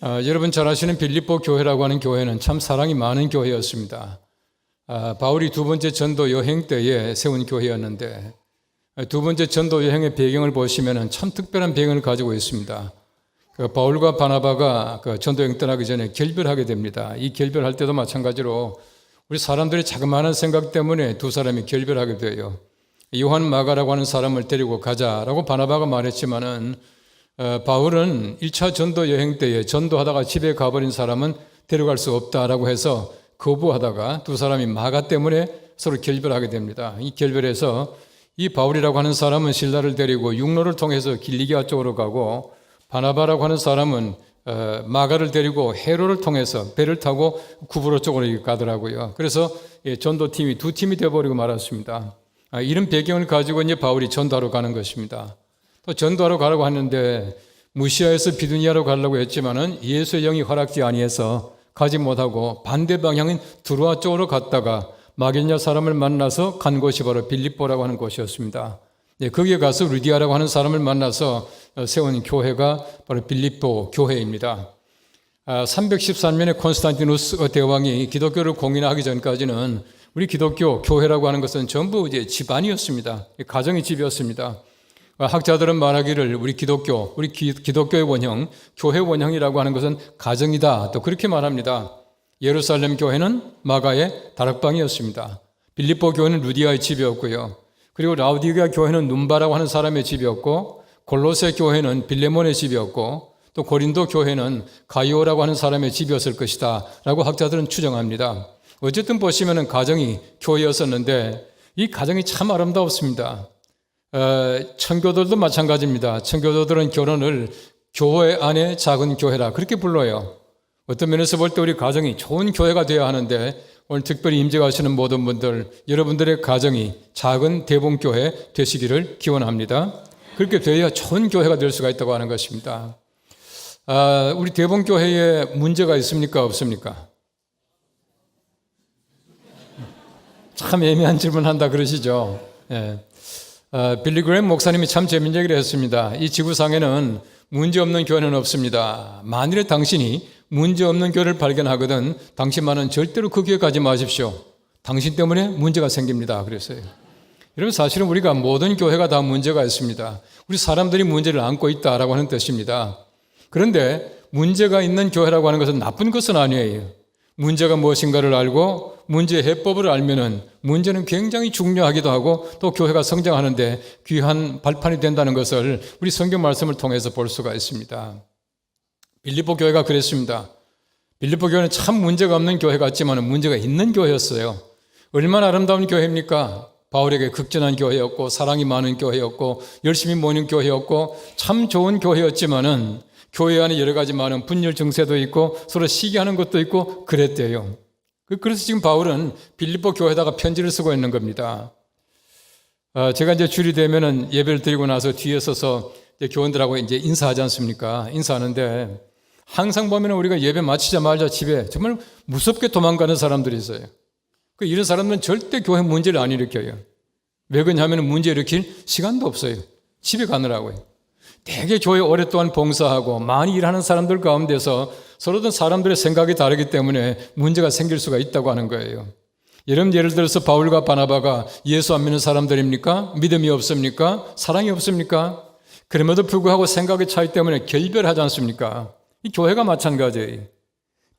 여러분 잘 아시는 빌립보 교회라고 하는 교회는 참 사랑이 많은 교회였습니다. 바울이 두 번째 전도 여행 때에 세운 교회였는데 두 번째 전도 여행의 배경을 보시면 참 특별한 배경을 가지고 있습니다. 바울과 바나바가 전도 여행 떠나기 전에 결별하게 됩니다. 이 결별할 때도 마찬가지로 우리 사람들의 자그마한 생각 때문에 두 사람이 결별하게 돼요. 요한 마가라고 하는 사람을 데리고 가자라고 바나바가 말했지만은 바울은 1차 전도 여행 때에 전도하다가 집에 가버린 사람은 데려갈 수 없다라고 해서 거부하다가 두 사람이 마가 때문에 서로 결별하게 됩니다. 이 결별에서 이 바울이라고 하는 사람은 실라를 데리고 육로를 통해서 길리기아 쪽으로 가고 바나바라고 하는 사람은 마가를 데리고 해로를 통해서 배를 타고 구브로 쪽으로 가더라고요. 그래서 전도팀이 두 팀이 되어버리고 말았습니다. 이런 배경을 가지고 이제 바울이 전도하러 가는 것입니다. 또 전도하러 가려고 하는데 무시아에서 비두니아로 가려고 했지만은 예수의 영이 허락지 아니해서 가지 못하고 반대 방향인 드로아 쪽으로 갔다가 마게도냐 사람을 만나서 간 곳이 바로 빌립보라고 하는 곳이었습니다. 거기에 가서 루디아라고 하는 사람을 만나서 세운 교회가 바로 빌립보 교회입니다. 313년에 콘스탄티누스 대왕이 기독교를 공인하기 전까지는 우리 기독교 교회라고 하는 것은 전부 이제 집안이었습니다. 가정의 집이었습니다. 학자들은 말하기를 우리 기독교의 원형, 교회 원형이라고 하는 것은 가정이다. 또 그렇게 말합니다. 예루살렘 교회는 마가의 다락방이었습니다. 빌립보 교회는 루디아의 집이었고요. 그리고 라우디게아 교회는 눈바라고 하는 사람의 집이었고, 골로새 교회는 빌레몬의 집이었고, 또 고린도 교회는 가이오라고 하는 사람의 집이었을 것이다 라고 학자들은 추정합니다. 어쨌든 보시면 가정이 교회였었는데 이 가정이 참 아름다웠습니다. 청교도들도 마찬가지입니다. 청교도들은 결혼을 교회 안에 작은 교회라 그렇게 불러요. 어떤 면에서 볼 때 우리 가정이 좋은 교회가 되어야 하는데 오늘 특별히 임재하시는 모든 분들, 여러분들의 가정이 작은 대봉교회 되시기를 기원합니다. 그렇게 되어야 좋은 교회가 될 수가 있다고 하는 것입니다. 우리 대봉교회에 문제가 있습니까? 없습니까? 참 애매한 질문 한다 그러시죠. 예. 빌리 그레임 목사님이 참 재미있는 얘기를 했습니다. 이 지구상에는 문제없는 교회는 없습니다. 만일에 당신이 문제없는 교회를 발견하거든 당신만은 절대로 그 교회 가지 마십시오. 당신 때문에 문제가 생깁니다. 그랬어요. 여러분 사실은 우리가 모든 교회가 다 문제가 있습니다. 우리 사람들이 문제를 안고 있다라고 하는 뜻입니다. 그런데 문제가 있는 교회라고 하는 것은 나쁜 것은 아니에요. 문제가 무엇인가를 알고 문제의 해법을 알면은 문제는 굉장히 중요하기도 하고 또 교회가 성장하는데 귀한 발판이 된다는 것을 우리 성경 말씀을 통해서 볼 수가 있습니다. 빌립보 교회가 그랬습니다. 빌립보 교회는 참 문제가 없는 교회 같지만 문제가 있는 교회였어요. 얼마나 아름다운 교회입니까? 바울에게 극진한 교회였고 사랑이 많은 교회였고 열심히 모이는 교회였고 참 좋은 교회였지만은 교회 안에 여러 가지 많은 분열 증세도 있고 서로 시기하는 것도 있고 그랬대요. 그래서 지금 바울은 빌립보 교회에다가 편지를 쓰고 있는 겁니다. 제가 이제 줄이 되면은 예배를 드리고 나서 뒤에 서서 이제 교원들하고 이제 인사하지 않습니까? 인사하는데 항상 보면 우리가 예배 마치자마자 집에 정말 무섭게 도망가는 사람들이 있어요. 이런 사람들은 절대 교회 문제를 안 일으켜요. 왜 그러냐면 문제 일으킬 시간도 없어요. 집에 가느라고요. 되게 교회 오랫동안 봉사하고 많이 일하는 사람들 가운데서 서로든 사람들의 생각이 다르기 때문에 문제가 생길 수가 있다고 하는 거예요. 예를 들어서 바울과 바나바가 예수 안 믿는 사람들입니까? 믿음이 없습니까? 사랑이 없습니까? 그럼에도 불구하고 생각의 차이 때문에 결별하지 않습니까? 이 교회가 마찬가지예요.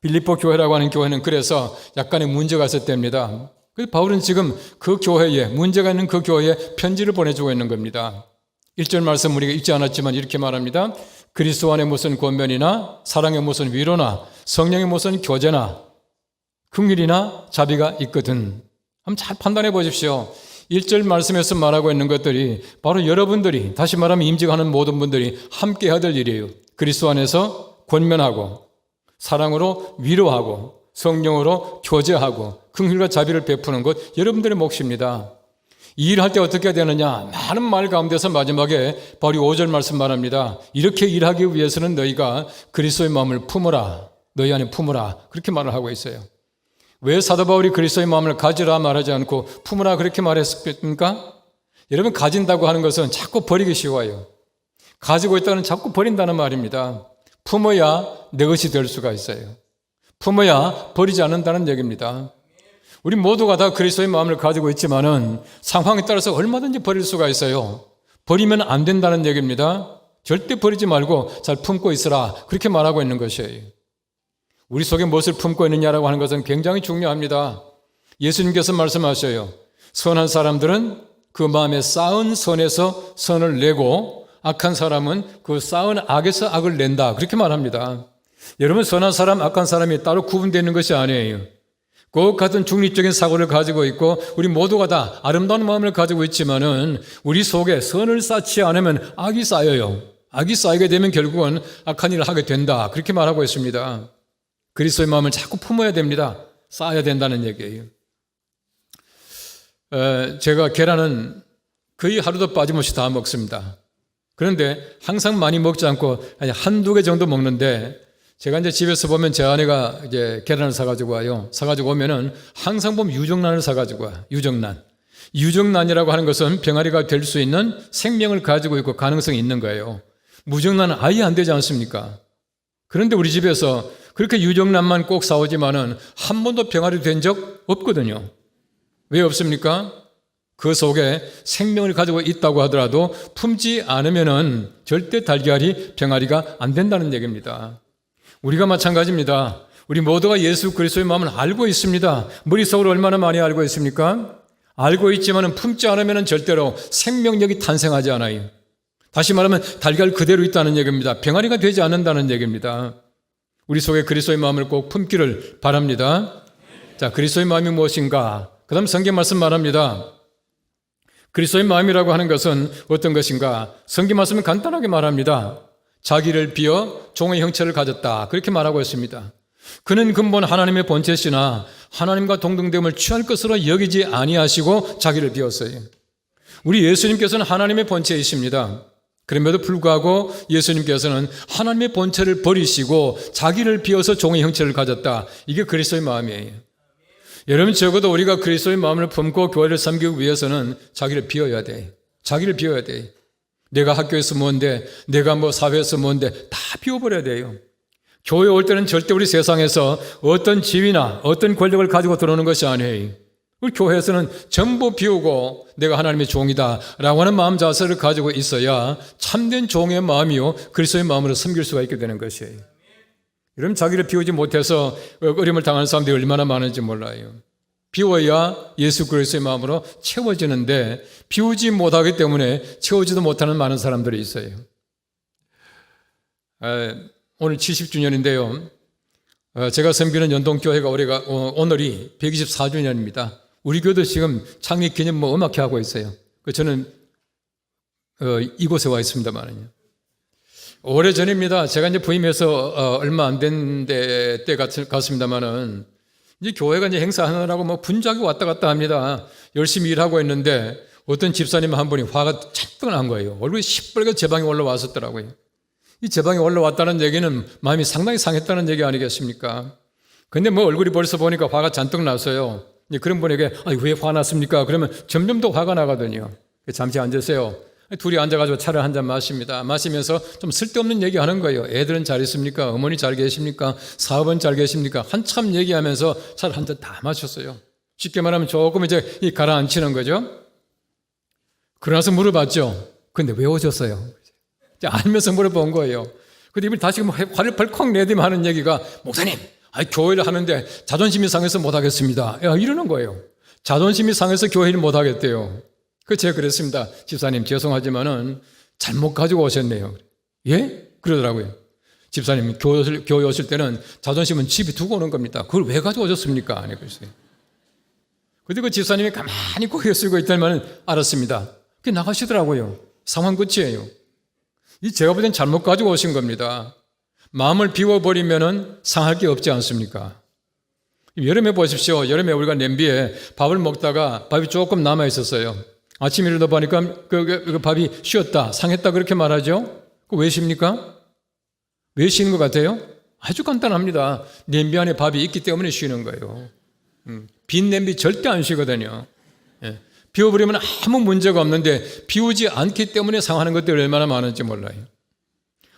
빌립보 교회라고 하는 교회는 그래서 약간의 문제가 있었답니다. 그래서 바울은 지금 그 교회에 문제가 있는 그 교회에 편지를 보내주고 있는 겁니다. 1절 말씀 우리가 읽지 않았지만 이렇게 말합니다. 그리스도 안에 무슨 권면이나 사랑의 무슨 위로나 성령의 무슨 교제나 긍휼이나 자비가 있거든. 한번 잘 판단해 보십시오. 1절 말씀에서 말하고 있는 것들이 바로 여러분들이 다시 말하면 임직하는 모든 분들이 함께 해야 될 일이에요. 그리스도 안에서 권면하고 사랑으로 위로하고 성령으로 교제하고 긍휼과 자비를 베푸는 것 여러분들의 몫입니다. 이 일을 할 때 어떻게 해야 되느냐? 많은 말 가운데서 마지막에 바로 5절 말씀 말합니다. 이렇게 일하기 위해서는 너희가 그리스도의 마음을 품어라. 너희 안에 품어라. 그렇게 말을 하고 있어요. 왜 사도 바울이 그리스도의 마음을 가지라 말하지 않고 품으라 그렇게 말했습니까? 여러분 가진다고 하는 것은 자꾸 버리기 쉬워요. 가지고 있다는 자꾸 버린다는 말입니다. 품어야 내 것이 될 수가 있어요. 품어야 버리지 않는다는 얘기입니다. 우리 모두가 다 그리스도의 마음을 가지고 있지만은 상황에 따라서 얼마든지 버릴 수가 있어요. 버리면 안 된다는 얘기입니다. 절대 버리지 말고 잘 품고 있으라. 그렇게 말하고 있는 것이에요. 우리 속에 무엇을 품고 있느냐라고 하는 것은 굉장히 중요합니다. 예수님께서 말씀하셔요. 선한 사람들은 그 마음에 쌓은 선에서 선을 내고 악한 사람은 그 쌓은 악에서 악을 낸다. 그렇게 말합니다. 여러분, 선한 사람, 악한 사람이 따로 구분되는 것이 아니에요. 꼭 같은 중립적인 사고를 가지고 있고 우리 모두가 다 아름다운 마음을 가지고 있지만은 우리 속에 선을 쌓지 않으면 악이 쌓여요. 악이 쌓이게 되면 결국은 악한 일을 하게 된다. 그렇게 말하고 있습니다. 그리스도의 마음을 자꾸 품어야 됩니다. 쌓아야 된다는 얘기예요. 제가 계란은 거의 하루도 빠짐없이 다 먹습니다. 그런데 항상 많이 먹지 않고 한두 개 정도 먹는데 제가 이제 집에서 보면 제 아내가 이제 계란을 사가지고 와요. 사가지고 오면은 항상 보면 유정란을 사가지고 와요. 유정란. 유정란이라고 하는 것은 병아리가 될 수 있는 생명을 가지고 있고 가능성이 있는 거예요. 무정란은 아예 안 되지 않습니까? 그런데 우리 집에서 그렇게 유정란만 꼭 사오지만은 한 번도 병아리 된 적 없거든요. 왜 없습니까? 그 속에 생명을 가지고 있다고 하더라도 품지 않으면은 절대 달걀이 병아리가 안 된다는 얘기입니다. 우리가 마찬가지입니다. 우리 모두가 예수 그리스도의 마음을 알고 있습니다. 머릿속으로 얼마나 많이 알고 있습니까? 알고 있지만 품지 않으면 절대로 생명력이 탄생하지 않아요. 다시 말하면 달걀 그대로 있다는 얘기입니다. 병아리가 되지 않는다는 얘기입니다. 우리 속에 그리스도의 마음을 꼭 품기를 바랍니다. 자, 그리스도의 마음이 무엇인가? 그 다음 성경 말씀 말합니다. 그리스도의 마음이라고 하는 것은 어떤 것인가? 성경 말씀은 간단하게 말합니다. 자기를 비어 종의 형체를 가졌다. 그렇게 말하고 있습니다. 그는 근본 하나님의 본체시나 하나님과 동등됨을 취할 것으로 여기지 아니하시고 자기를 비웠어요. 우리 예수님께서는 하나님의 본체이십니다. 그럼에도 불구하고 예수님께서는 하나님의 본체를 버리시고 자기를 비워서 종의 형체를 가졌다. 이게 그리스도의 마음이에요. 여러분, 적어도 우리가 그리스도의 마음을 품고 교회를 섬기기 위해서는 자기를 비워야 돼. 자기를 비워야 돼. 내가 학교에서 뭔데, 내가 사회에서 뭔데 다 비워버려야 돼요. 교회 올 때는 절대 우리 세상에서 어떤 지위나 어떤 권력을 가지고 들어오는 것이 아니에요. 우리 교회에서는 전부 비우고 내가 하나님의 종이다 라고 하는 마음 자세를 가지고 있어야 참된 종의 마음이요 그리스도의 마음으로 섬길 수가 있게 되는 것이에요. 여러분, 자기를 비우지 못해서 어려움을 당하는 사람들이 얼마나 많은지 몰라요. 비워야 예수 그리스도의 마음으로 채워지는데 비우지 못하기 때문에 채우지도 못하는 많은 사람들이 있어요. 오늘 70주년인데요. 제가 섬기는 연동교회가 오늘이 124주년입니다. 우리 교회도 지금 창립 기념 음악회 하고 있어요. 저는 이곳에 와 있습니다만요. 오래전입니다. 제가 이제 부임해서 얼마 안 된 때 같습니다만은 이제 교회가 이제 행사하느라고 분주하게 왔다 갔다 합니다. 열심히 일하고 있는데 어떤 집사님 한 분이 화가 잔뜩 난 거예요. 얼굴이 시뻘게 제 방에 올라왔었더라고요. 이 제 방에 올라왔다는 얘기는 마음이 상당히 상했다는 얘기 아니겠습니까? 근데 얼굴이 벌써 보니까 화가 잔뜩 났어요. 그런 분에게 왜 화났습니까? 그러면 점점 더 화가 나거든요. 잠시 앉으세요. 둘이 앉아가지고 차를 한 잔 마십니다. 마시면서 좀 쓸데없는 얘기 하는 거예요. 애들은 잘 있습니까? 어머니 잘 계십니까? 사업은 잘 계십니까? 한참 얘기하면서 차를 한 잔 다 마셨어요. 쉽게 말하면 조금 이제 가라앉히는 거죠. 그러나서 물어봤죠. 근데 왜 오셨어요? 알면서 물어본 거예요. 근데 이분이 다시 화를 벌컥 내더니 하는 얘기가 목사님, 교회를 하는데 자존심이 상해서 못하겠습니다. 이러는 거예요. 자존심이 상해서 교회를 못하겠대요. 제가 그랬습니다. 집사님, 죄송하지만은 잘못 가지고 오셨네요. 예? 그러더라고요. 집사님, 교회 오실 때는 자존심은 집에 두고 오는 겁니다. 그걸 왜 가지고 오셨습니까? 아니, 그랬어요. 근데 그 집사님이 가만히 고개 숙이고 있다면 알았습니다. 그게 나가시더라고요. 상황 끝이에요. 제가 볼 땐 잘못 가지고 오신 겁니다. 마음을 비워버리면은 상할 게 없지 않습니까? 여름에 보십시오. 여름에 우리가 냄비에 밥을 먹다가 밥이 조금 남아 있었어요. 아침에 일어나 보니까 그 밥이 쉬었다, 상했다 그렇게 말하죠. 왜 쉽니까? 왜 쉬는 것 같아요? 아주 간단합니다. 냄비 안에 밥이 있기 때문에 쉬는 거예요. 빈 냄비 절대 안 쉬거든요. 비워버리면 아무 문제가 없는데 비우지 않기 때문에 상하는 것들이 얼마나 많은지 몰라요.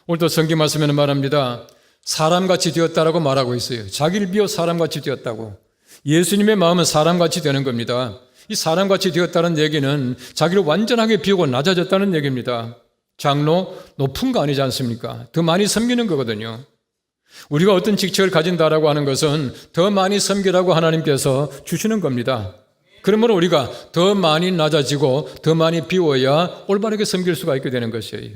오늘도 성경 말씀에는 말합니다. 사람같이 되었다라고 말하고 있어요. 자기를 비워 사람같이 되었다고. 예수님의 마음은 사람같이 되는 겁니다. 이 사람같이 되었다는 얘기는 자기를 완전하게 비우고 낮아졌다는 얘기입니다. 장로, 높은 거 아니지 않습니까? 더 많이 섬기는 거거든요. 우리가 어떤 직책을 가진다라고 하는 것은 더 많이 섬기라고 하나님께서 주시는 겁니다. 그러므로 우리가 더 많이 낮아지고 더 많이 비워야 올바르게 섬길 수가 있게 되는 것이에요.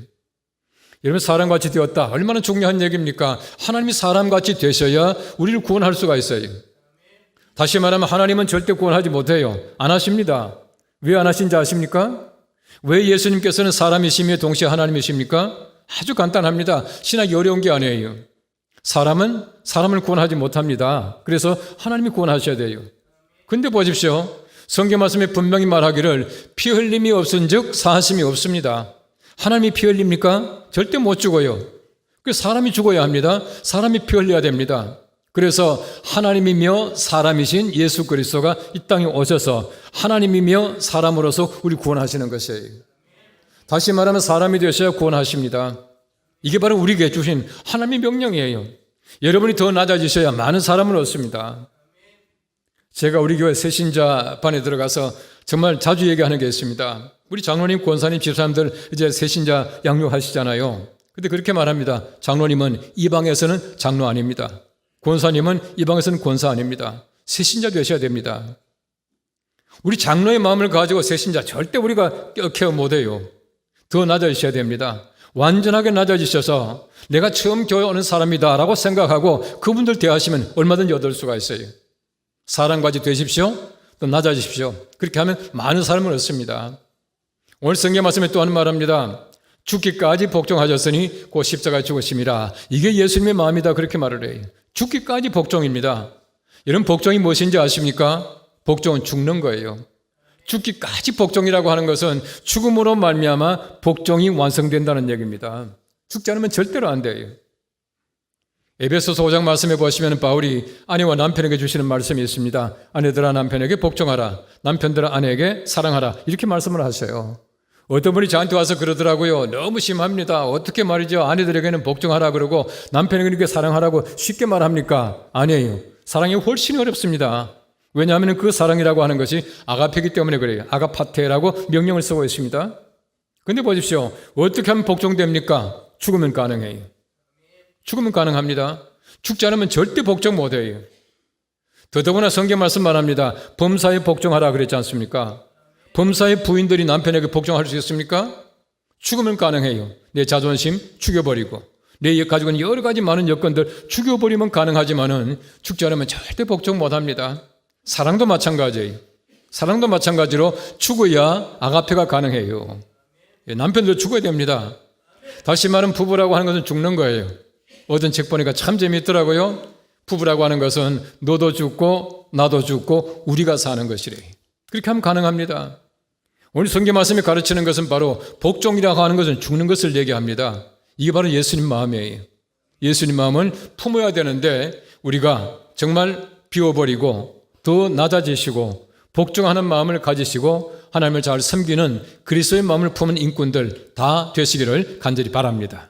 여러분, 사람같이 되었다. 얼마나 중요한 얘기입니까? 하나님이 사람같이 되셔야 우리를 구원할 수가 있어요. 다시 말하면 하나님은 절대 구원하지 못해요. 안 하십니다. 왜 안 하신지 아십니까? 왜 예수님께서는 사람이시며 동시에 하나님이십니까? 아주 간단합니다. 신학이 어려운 게 아니에요. 사람은 사람을 구원하지 못합니다. 그래서 하나님이 구원하셔야 돼요. 근데 보십시오. 성경 말씀에 분명히 말하기를 피 흘림이 없은즉 사하심이 없습니다. 하나님이 피 흘립니까? 절대 못 죽어요. 그래서 사람이 죽어야 합니다. 사람이 피 흘려야 됩니다. 그래서 하나님이며 사람이신 예수 그리스도가 이 땅에 오셔서 하나님이며 사람으로서 우리 구원하시는 것이에요. 다시 말하면 사람이 되셔야 구원하십니다. 이게 바로 우리에게 주신 하나님의 명령이에요. 여러분이 더 낮아지셔야 많은 사람을 얻습니다. 제가 우리 교회 새신자반에 들어가서 정말 자주 얘기하는 게 있습니다. 우리 장로님, 권사님, 집사님들 이제 새신자 양육하시잖아요. 근데 그렇게 말합니다. 장로님은 이 방에서는 장로 아닙니다. 권사님은 이 방에서는 권사 아닙니다. 새신자 되셔야 됩니다. 우리 장로의 마음을 가지고 새신자 절대 우리가 케어 못해요. 더 낮아지셔야 됩니다. 완전하게 낮아지셔서 내가 처음 교회 오는 사람이다 라고 생각하고 그분들 대하시면 얼마든지 얻을 수가 있어요. 사람까지 되십시오. 또 낮아지십시오. 그렇게 하면 많은 사람을 얻습니다. 오늘 성경 말씀에 또 하는 말합니다. 죽기까지 복종하셨으니 곧 십자가에 죽으심이라. 이게 예수님의 마음이다 그렇게 말을 해요. 죽기까지 복종입니다. 여러분, 복종이 무엇인지 아십니까? 복종은 죽는 거예요. 죽기까지 복종이라고 하는 것은 죽음으로 말미암아 복종이 완성된다는 얘기입니다. 죽지 않으면 절대로 안 돼요. 에베소서 5장 말씀해 보시면 바울이 아내와 남편에게 주시는 말씀이 있습니다. 아내들아 남편에게 복종하라. 남편들아 아내에게 사랑하라. 이렇게 말씀을 하셔요. 어떤 분이 저한테 와서 그러더라고요. 너무 심합니다. 어떻게 말이죠? 아내들에게는 복종하라 그러고 남편에게 이렇게 사랑하라고 쉽게 말합니까? 아니에요. 사랑이 훨씬 어렵습니다. 왜냐하면 그 사랑이라고 하는 것이 아가페이기 때문에 그래요. 아가파테라고 명령을 쓰고 있습니다. 근데 보십시오. 어떻게 하면 복종됩니까? 죽으면 가능해요. 죽으면 가능합니다. 죽지 않으면 절대 복종 못해요. 더더구나 성경 말씀 말합니다. 범사에 복종하라 그랬지 않습니까? 범사의 부인들이 남편에게 복종할 수 있습니까? 죽으면 가능해요. 내 자존심 죽여버리고 내 가지고 있는 여러 가지 많은 여건들 죽여버리면 가능하지만은 죽지 않으면 절대 복종 못합니다. 사랑도 마찬가지예요. 사랑도 마찬가지로 죽어야 아가페가 가능해요. 남편도 죽어야 됩니다. 다시 말하면 부부라고 하는 것은 죽는 거예요. 어떤 책 보니까 참 재미있더라고요. 부부라고 하는 것은 너도 죽고 나도 죽고 우리가 사는 것이래. 그렇게 하면 가능합니다. 오늘 성경 말씀이 가르치는 것은 바로 복종이라고 하는 것은 죽는 것을 얘기합니다. 이게 바로 예수님 마음이에요. 예수님 마음을 품어야 되는데 우리가 정말 비워버리고 더 낮아지시고 복종하는 마음을 가지시고 하나님을 잘 섬기는 그리스도의 마음을 품은 인꾼들 다 되시기를 간절히 바랍니다.